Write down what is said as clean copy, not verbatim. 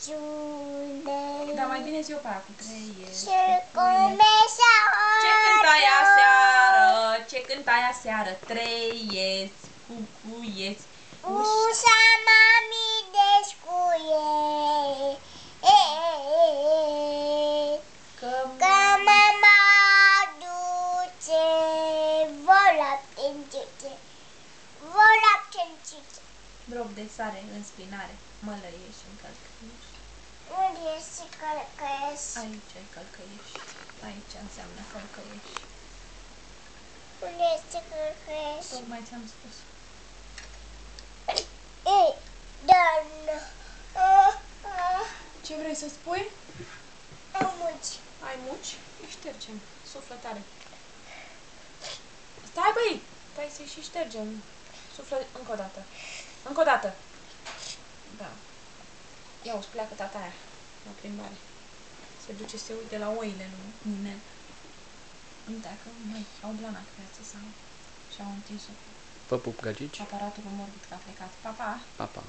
ciude. Da, mai bine zi-o pe aia cu trăiesc. Și comeșa Ce cântai aseară? Ce cântai aseară? Trăiesc, cucuieți. ușa mami descuie. Că Că mama duce vor lapte în ciuce. Vor lapte în ciuce. drop de sare în spinare. Mălăieși în călcăiești. Unde este călcăieș? Aici ai călcăiești. Aici înseamnă călcăiești. Unde este călcăieș? Tocmai ți-am spus. Ei, doamnă. Ce vrei să spui? Am muci. Ai muci? Îi ștergem. Suflă tare. Stai, băi! Stai să-i și ștergem. Suflă încă o dată. Încă o dată. Da. Ia uzi, pleacă tata aia la plimbare. Se duce să se uite la oile lui Ninel. Dacă mai au blanat viață sau și-au întins-o. Vă pup, gagici. Aparatul morbid că a plecat. Pa, pa! Pa, pa.